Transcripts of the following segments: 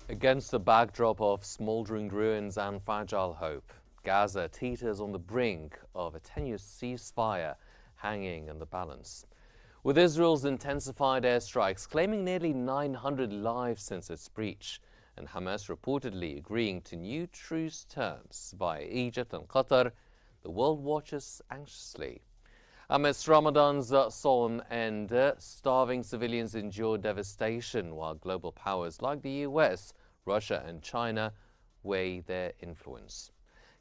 Against the backdrop of smoldering ruins and fragile hope, Gaza teeters on the brink of a tenuous ceasefire hanging in the balance. With Israel's intensified airstrikes claiming nearly 900 lives since its breach, and Hamas reportedly agreeing to new truce terms via Egypt and Qatar, the world watches anxiously. Amidst Ramadan's solemn end, starving civilians endure devastation while global powers like the US, Russia and China weigh their influence.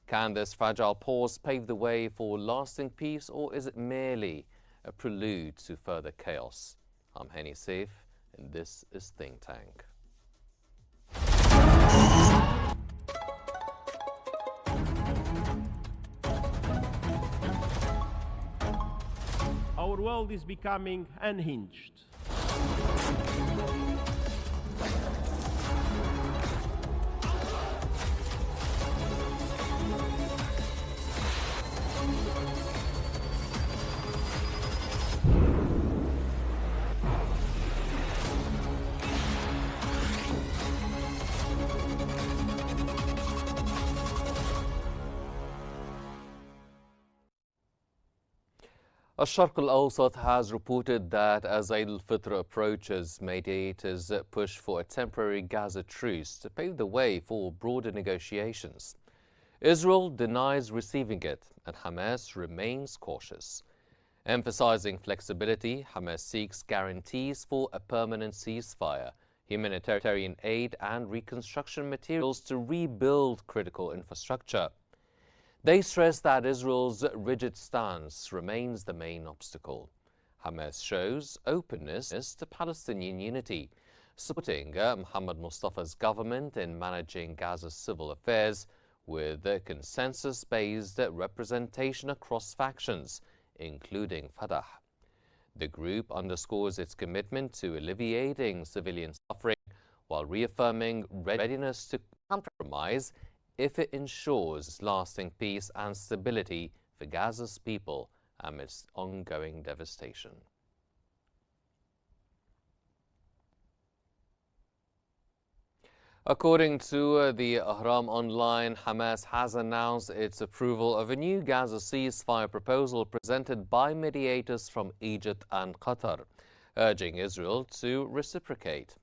Can this fragile pause pave the way for lasting peace, or is it merely a prelude to further chaos? I'm Henny Saif, and this is Think Tank. Our world is becoming unhinged. Al-Sharq al-Awsat has reported that as Eid al-Fitr approaches, mediators push for a temporary Gaza truce to pave the way for broader negotiations. Israel denies receiving it, and Hamas remains cautious. Emphasizing flexibility, Hamas seeks guarantees for a permanent ceasefire, humanitarian aid and reconstruction materials to rebuild critical infrastructure. They stress that Israel's rigid stance remains the main obstacle. Hamas shows openness to Palestinian unity, supporting Mohammed Mustafa's government in managing Gaza's civil affairs with consensus-based representation across factions, including Fatah. The group underscores its commitment to alleviating civilian suffering while reaffirming readiness to compromise if it ensures lasting peace and stability for Gaza's people amidst ongoing devastation. According to the Ahram Online, Hamas has announced its approval of a new Gaza ceasefire proposal presented by mediators from Egypt and Qatar, urging Israel to reciprocate.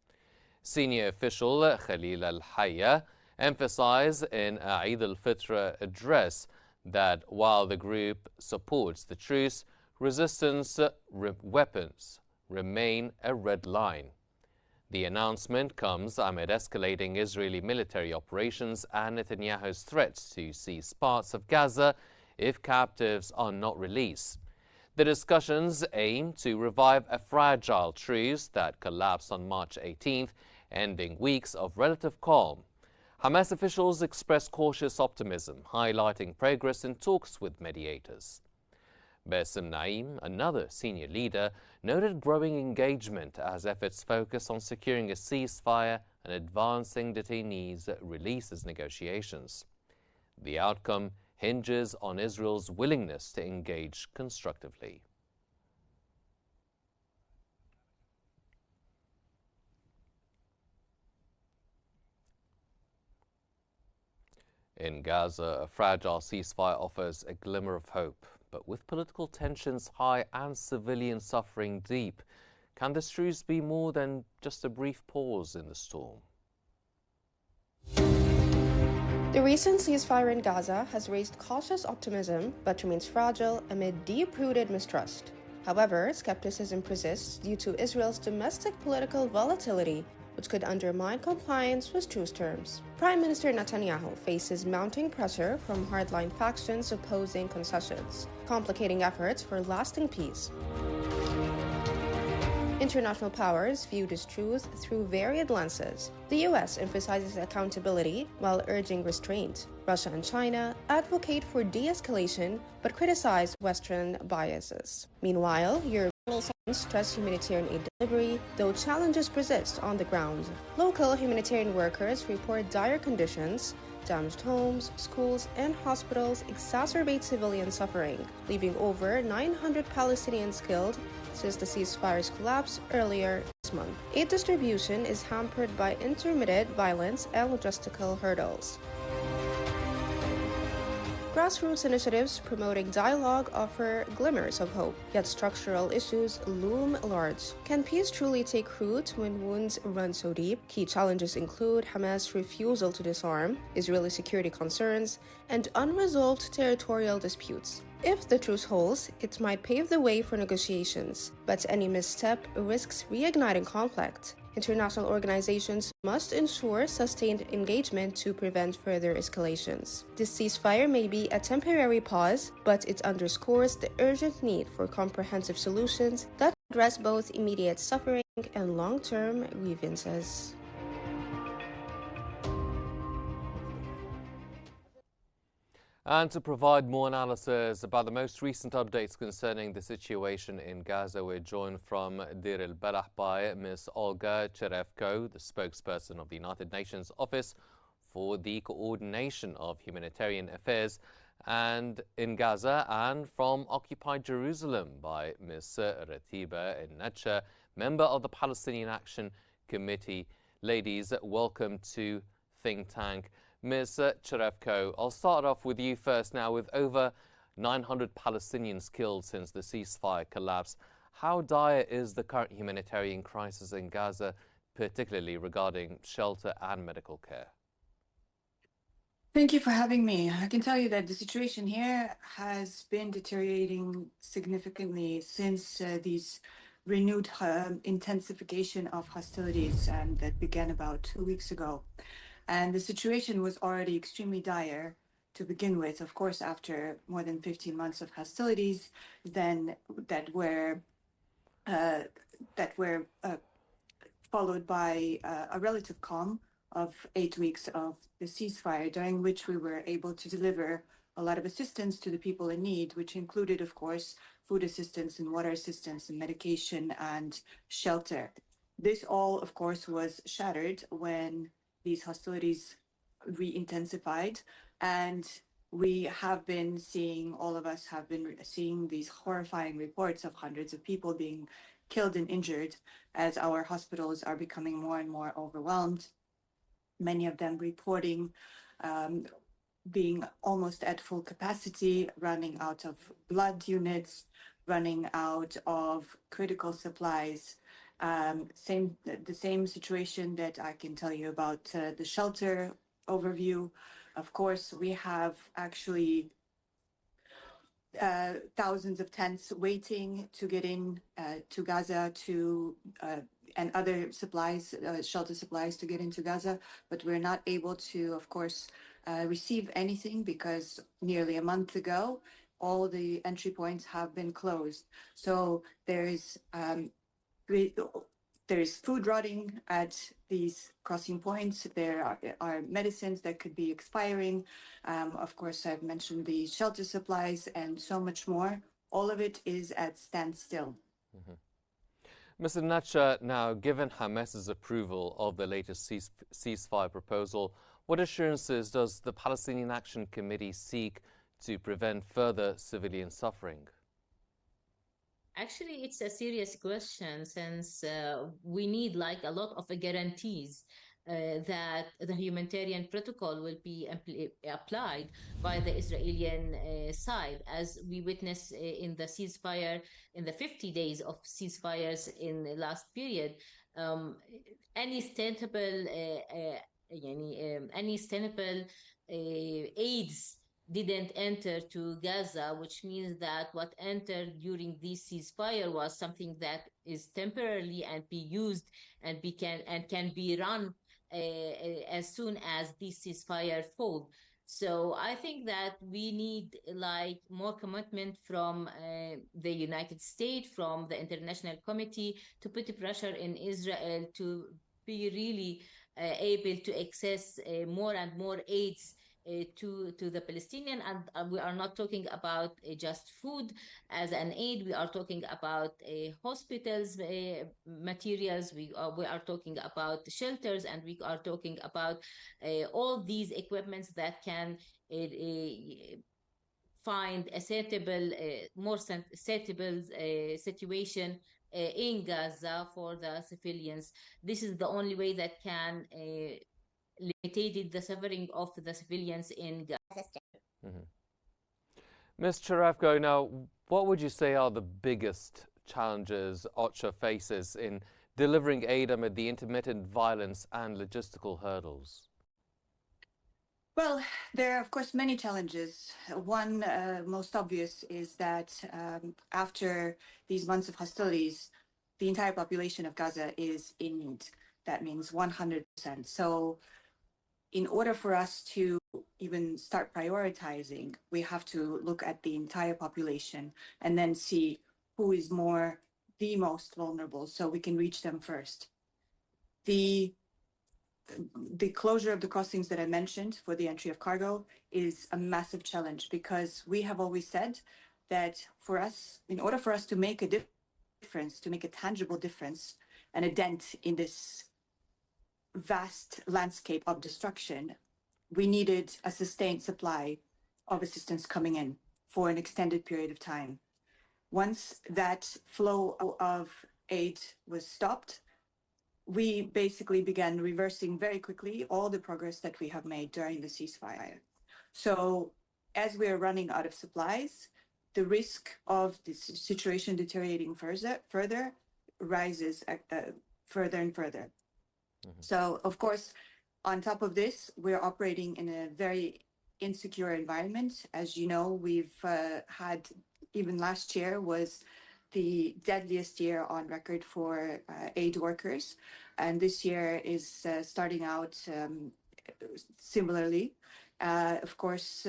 Senior official Khalil al-Hayya emphasized in a Eid al-Fitr address that while the group supports the truce, resistance weapons remain a red line. The announcement comes amid escalating Israeli military operations and Netanyahu's threats to seize parts of Gaza if captives are not released. The discussions aim to revive a fragile truce that collapsed on March 18th, ending weeks of relative calm. Hamas officials expressed cautious optimism, highlighting progress in talks with mediators. Bassem Naim, another senior leader, noted growing engagement as efforts focus on securing a ceasefire and advancing detainees' releases negotiations. The outcome hinges on Israel's willingness to engage constructively. In Gaza, a fragile ceasefire offers a glimmer of hope. But with political tensions high and civilian suffering deep, can this truce be more than just a brief pause in the storm? The recent ceasefire in Gaza has raised cautious optimism, but remains fragile amid deep-rooted mistrust. However, skepticism persists due to Israel's domestic political volatility, which could undermine compliance with truce terms. Prime Minister Netanyahu faces mounting pressure from hardline factions opposing concessions, complicating efforts for lasting peace. International powers view this truce through varied lenses. The US emphasizes accountability while urging restraint. Russia and China advocate for de-escalation but criticize Western biases. Meanwhile, Europe stress humanitarian aid delivery, though challenges persist on the ground. Local humanitarian workers report dire conditions. Damaged homes, schools, and hospitals exacerbate civilian suffering, leaving over 900 Palestinians killed since the ceasefire's collapse earlier this month. Aid distribution is hampered by intermittent violence and logistical hurdles. Grassroots initiatives promoting dialogue offer glimmers of hope, yet structural issues loom large. Can peace truly take root when wounds run so deep? Key challenges include Hamas' refusal to disarm, Israeli security concerns, and unresolved territorial disputes. If the truce holds, it might pave the way for negotiations, but any misstep risks reigniting conflict. International organizations must ensure sustained engagement to prevent further escalations. This ceasefire may be a temporary pause, but it underscores the urgent need for comprehensive solutions that address both immediate suffering and long-term grievances. And to provide more analysis about the most recent updates concerning the situation in Gaza, we're joined from Deir el-Balah by Ms. Olga Cherevko, the spokesperson of the United Nations Office for the Coordination of Humanitarian Affairs and in Gaza, and from occupied Jerusalem by Ms. Ratiba el-Nacha, member of the Palestinian Action Committee. Ladies, welcome to Think Tank. Ms. Cherevko, I'll start off with you first now. With over 900 Palestinians killed since the ceasefire collapsed, how dire is the current humanitarian crisis in Gaza, particularly regarding shelter and medical care? Thank you for having me. I can tell you that the situation here has been deteriorating significantly since these renewed intensification of hostilities that began about 2 weeks ago. And the situation was already extremely dire to begin with, of course, after more than 15 months of hostilities, then that were followed by a relative calm of 8 weeks of the ceasefire, during which we were able to deliver a lot of assistance to the people in need, which included, of course, food assistance and water assistance and medication and shelter. This all, of course, was shattered when these hostilities re-intensified, and we have been seeing, all of us have been seeing these horrifying reports of hundreds of people being killed and injured as our hospitals are becoming more and more overwhelmed. Many of them reporting being almost at full capacity, running out of blood units, running out of critical supplies. The same situation that I can tell you about the shelter overview. Of course, we have actually thousands of tents waiting to get in to Gaza and other supplies, shelter supplies to get into Gaza, but we're not able to, of course, receive anything because nearly a month ago, all the entry points have been closed. So there's food rotting at these crossing points. There are medicines that could be expiring. Of course, I've mentioned the shelter supplies and so much more. All of it is at standstill. Mr. Nacha, now, given Hamas's approval of the latest ceasefire proposal, what assurances does the Palestinian Action Committee seek to prevent further civilian suffering? Actually, it's a serious question since we need like a lot of guarantees that the humanitarian protocol will be applied by the Israeli side, as we witnessed in the ceasefire, in the 50 days of ceasefires in the last period. Any sustainable, any sustainable aids didn't enter to Gaza, which means that what entered during this ceasefire was something that is temporarily and be used and can be run as soon as this ceasefire falls. So I think that we need like more commitment from the United States, from the International Committee, to put pressure in Israel to be really able to access more and more aids to the Palestinian, and we are not talking about just food as an aid. We are talking about hospitals materials. We are talking about shelters, and we are talking about all these equipments that can find a suitable, more suitable situation in Gaza for the civilians. This is the only way that can limit the suffering of the civilians in Gaza. Mhm. Ms. Cherevko, now, what would you say are the biggest challenges OCHA faces in delivering aid amid the intermittent violence and logistical hurdles? Well, there are, of course, many challenges. One most obvious is that after these months of hostilities, the entire population of Gaza is in need. That means 100%. So in order for us to even start prioritizing, we have to look at the entire population and then see who is the most vulnerable so we can reach them first. The closure of the crossings that I mentioned for the entry of cargo is a massive challenge because we have always said that for us, in order for us to make a difference, to make a tangible difference and a dent in this vast landscape of destruction, we needed a sustained supply of assistance coming in for an extended period of time. Once that flow of aid was stopped, we basically began reversing very quickly all the progress that we have made during the ceasefire. So as we are running out of supplies, the risk of this situation deteriorating further rises further and further. Mm-hmm. So, of course, on top of this, we're operating in a very insecure environment. As you know, we've had, even last year was the deadliest year on record for aid workers. And this year is starting out similarly. Of course,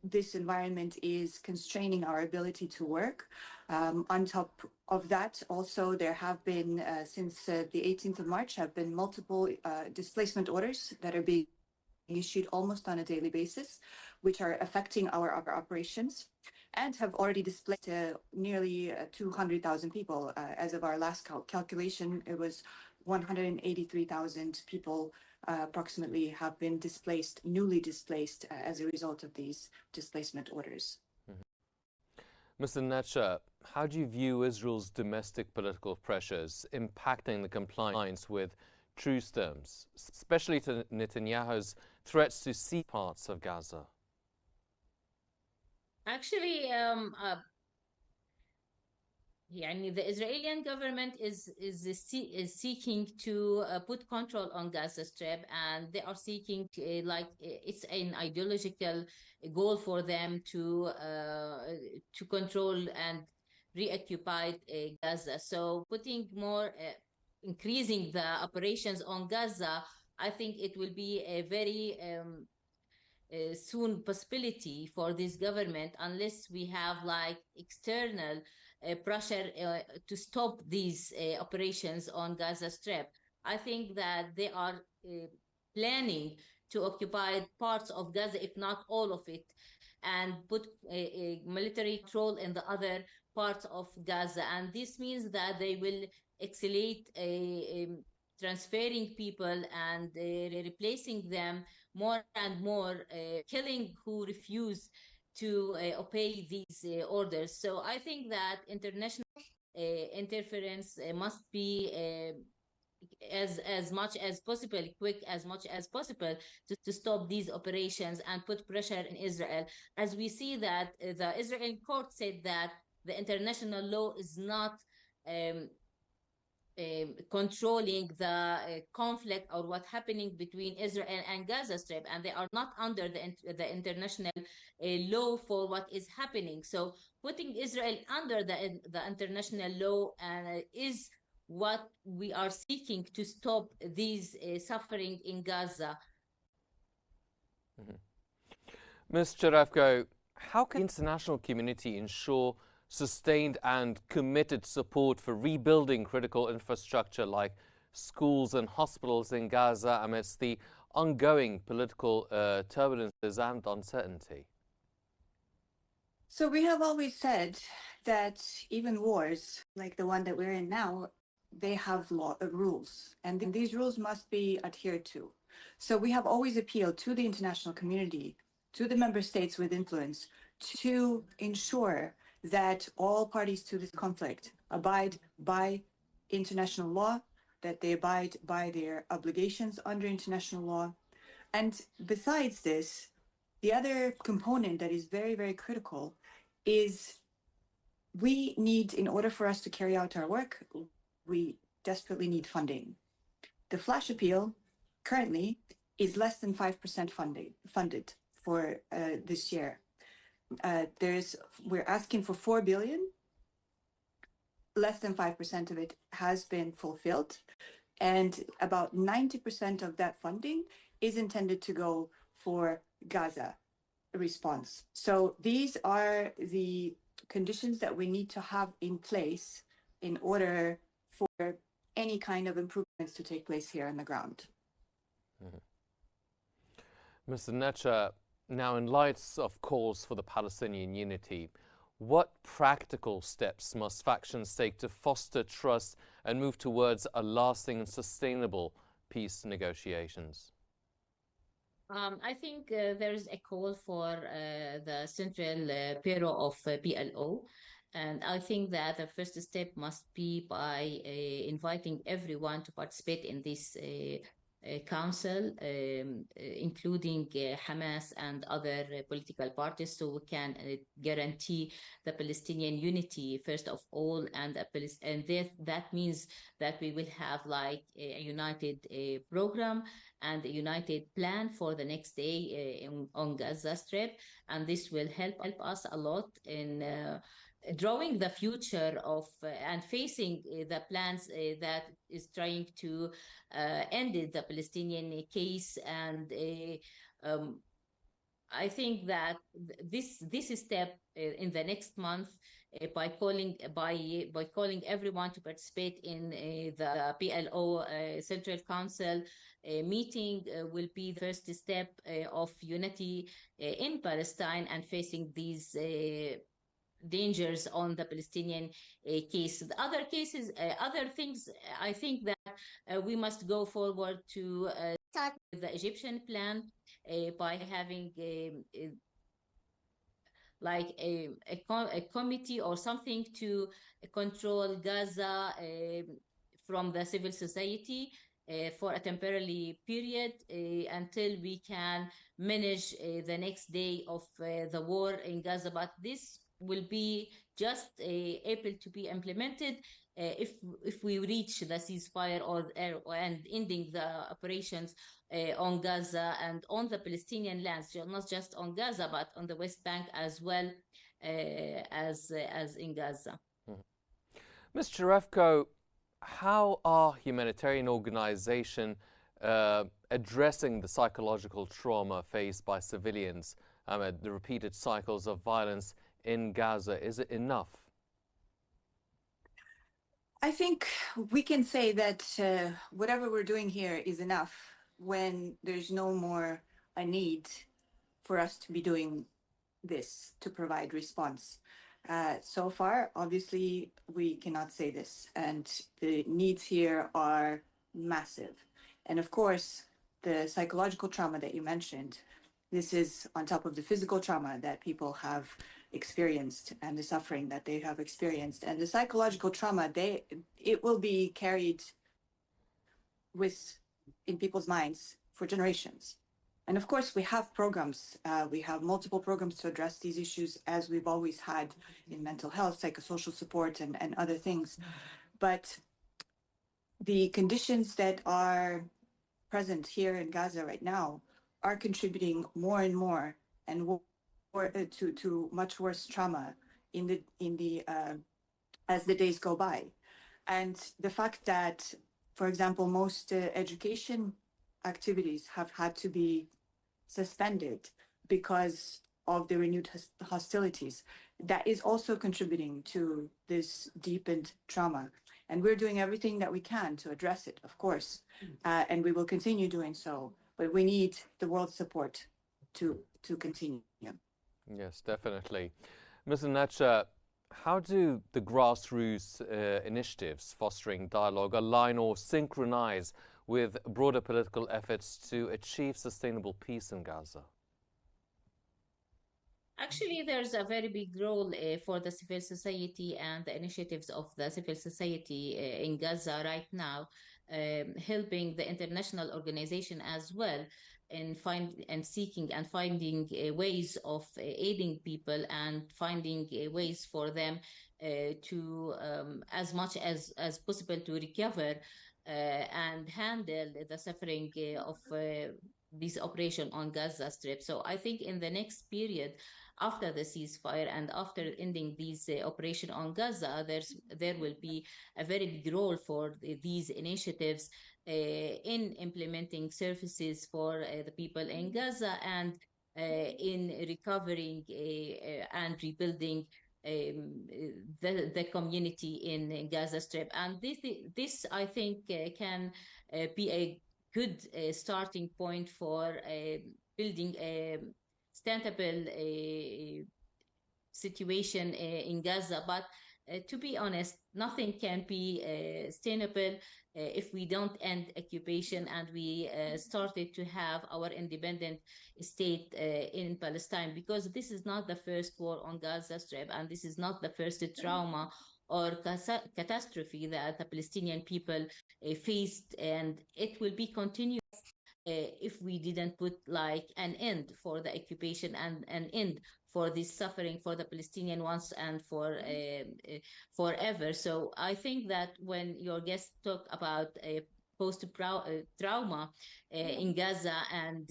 this environment is constraining our ability to work. On top of that, also, there have been, since the 18th of March, have been multiple displacement orders that are being issued almost on a daily basis, which are affecting our operations and have already displaced nearly 200,000 people. As of our last calculation, it was 183,000 people approximately have been displaced, newly displaced as a result of these displacement orders. Mr. Netcher, how do you view Israel's domestic political pressures impacting the compliance with truce terms, especially to Netanyahu's threats to seize parts of Gaza? Actually, the Israeli government is seeking to put control on Gaza Strip, and they are seeking to, it's an ideological goal for them to control and reoccupy Gaza. So putting more, increasing the operations on Gaza, I think it will be a very soon possibility for this government unless we have like external pressure to stop these operations on Gaza Strip. I think that they are planning to occupy parts of Gaza, if not all of it, and put a military control in the other parts of Gaza. And this means that they will accelerate transferring people and replacing them more and more, killing who refuse to obey these orders. So I think that international interference must be as much as possible, quick as much as possible, to stop these operations and put pressure in Israel. As we see that the Israeli court said that the international law is not controlling the conflict or what's happening between Israel and Gaza Strip, and they are not under the international law for what is happening. So putting Israel under the international law is what we are seeking to stop these suffering in Gaza. Ms. Cherevko, how can the international community ensure sustained and committed support for rebuilding critical infrastructure like schools and hospitals in Gaza amidst the ongoing political turbulences and uncertainty? So we have always said that even wars like the one that we're in now, they have rules, and these rules must be adhered to. So we have always appealed to the international community, to the member states with influence, to ensure that all parties to this conflict abide by international law, that they abide by their obligations under international law. And besides this, the other component that is very, very critical is we need, in order for us to carry out our work, we desperately need funding. The flash appeal currently is less than 5% funded for this year. We're asking for 4 billion. Less than 5% of it has been fulfilled, and about 90% of that funding is intended to go for Gaza response. So these are the conditions that we need to have in place in order for any kind of improvements to take place here on the ground. Mr. Netcha, now in light of calls for the Palestinian unity, what practical steps must factions take to foster trust and move towards a lasting and sustainable peace negotiations? I think there is a call for the Central Bureau of PLO. And I think that the first step must be by inviting everyone to participate in this council, including Hamas and other political parties, so we can guarantee the Palestinian unity first of all, and that means that we will have like a united program and a united plan for the next day on Gaza Strip, and this will help us a lot in drawing the future of and facing the plans that is trying to end the Palestinian case. And I think that this step in the next month by calling everyone to participate in the PLO Central Council meeting will be the first step of unity in Palestine and facing these dangers on the Palestinian case. The other cases, other things, I think that we must go forward to start with the Egyptian plan by having like a committee or something to control Gaza from the civil society for a temporary period until we can manage the next day of the war in Gaza. But this will be just able to be implemented if we reach the ceasefire and ending the operations on Gaza and on the Palestinian lands, not just on Gaza but on the West Bank as well as in Gaza. Ms. Cherevko, how are humanitarian organizations addressing the psychological trauma faced by civilians amid the repeated cycles of violence in Gaza? Is it enough? I think we can say that whatever we're doing here is enough when there's no more a need for us to be doing this to provide response. So far, obviously, we cannot say this, and the needs here are massive. And of course, the psychological trauma that you mentioned, this is on top of the physical trauma that people have experienced and the suffering that they have experienced. And the psychological trauma, it will be carried in people's minds for generations. And of course, we have programs. We have multiple programs to address these issues, as we've always had in mental health, psychosocial support, and other things. But the conditions that are present here in Gaza right now are contributing more and more to much worse trauma as the days go by. And the fact that, for example, most education activities have had to be suspended because of the renewed hostilities, that is also contributing to this deepened trauma. And we're doing everything that we can to address it, of course, and we will continue doing so. But we need the world's support to continue. Yes, definitely. Ms. Netcha, how do the grassroots initiatives fostering dialogue align or synchronize with broader political efforts to achieve sustainable peace in Gaza? Actually, there's a very big role for the civil society and the initiatives of the civil society in Gaza right now, helping the international organization as well in seeking and finding ways of aiding people and finding ways for them to as much as possible to recover and handle the suffering of this operation on Gaza Strip. So I think in the next period, after the ceasefire and after ending these operation on Gaza, there will be a very big role for these initiatives in implementing services for the people in Gaza and in recovering and rebuilding the community in Gaza Strip. And this I think can be a good starting point for building a standable situation in Gaza. But to be honest, nothing can be sustainable if we don't end occupation and we started to have our independent state in Palestine, because this is not the first war on Gaza Strip and this is not the first trauma or catastrophe that the Palestinian people faced, and it will be continued if we didn't put like an end for the occupation and an end for this suffering for the Palestinian ones and for forever. So I think that when your guests talk about post trauma in Gaza and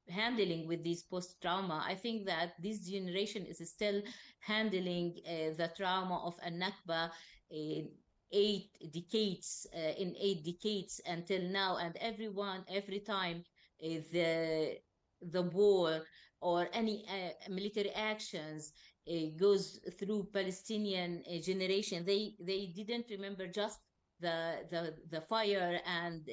handling with this post trauma, I think that this generation is still handling the trauma of a Nakba. Uh, 8 decades in 8 decades until now, and every time the war or any military actions goes through Palestinian generation, they didn't remember just the fire and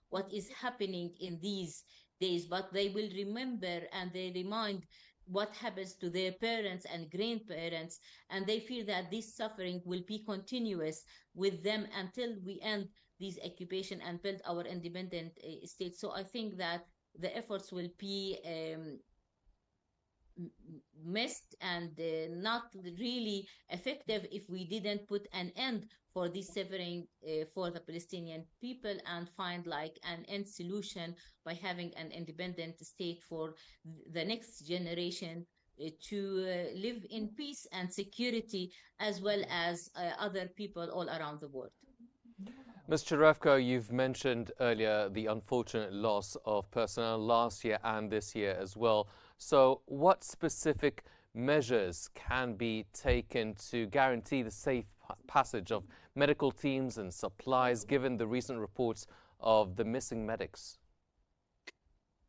what is happening in these days, but they will remember and they remind what happens to their parents and grandparents, and they feel that this suffering will be continuous with them until we end this occupation and build our independent state. So I think that the efforts will be missed and not really effective if we didn't put an end for this suffering for the Palestinian people and find like an end solution by having an independent state for the next generation to live in peace and security as well as other people all around the world. Ms. Cherevko, you've mentioned earlier the unfortunate loss of personnel last year and this year as well. So what specific measures can be taken to guarantee the safe passage of medical teams and supplies, given the recent reports of the missing medics?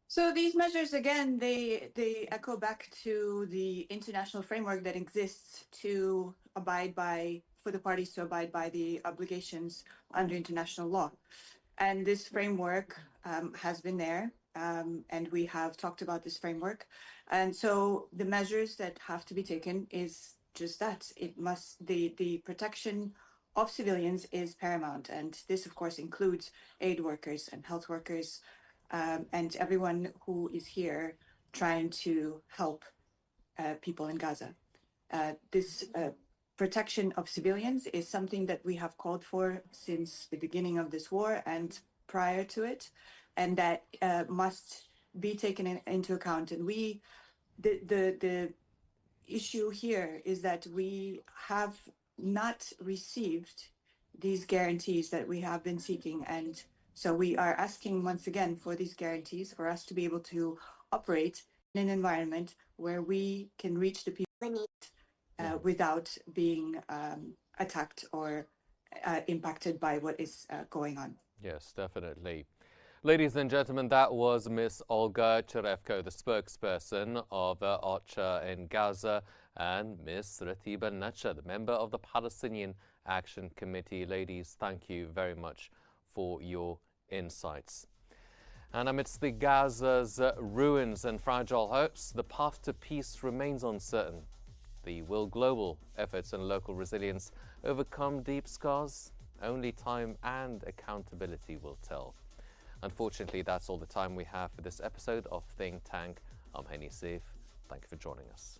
So these measures, again, they echo back to the international framework that exists to abide by, for the parties to abide by the obligations under international law. And this framework has been there, and we have talked about this framework. And so the measures that have to be taken is just that. It must, the protection of civilians is paramount. And this, of course, includes aid workers and health workers, and everyone who is here trying to help people in Gaza. This protection of civilians is something that we have called for since the beginning of this war and prior to it, and that must be taken into account. And the issue here is that we have not received these guarantees that we have been seeking, and so we are asking once again for these guarantees for us to be able to operate in an environment where we can reach the people in need without being attacked or impacted by what is going on. Yes, definitely. Ladies and gentlemen, that was Ms. Olga Cherevko, the spokesperson of OCHA in Gaza, and Ms. Ratiba Nacha, the member of the Palestinian Action Committee. Ladies, thank you very much for your insights. And amidst the Gaza's ruins and fragile hopes, the path to peace remains uncertain. Will global efforts and local resilience overcome deep scars? Only time and accountability will tell. Unfortunately, that's all the time we have for this episode of Think Tank. I'm Henny Saif. Thank you for joining us.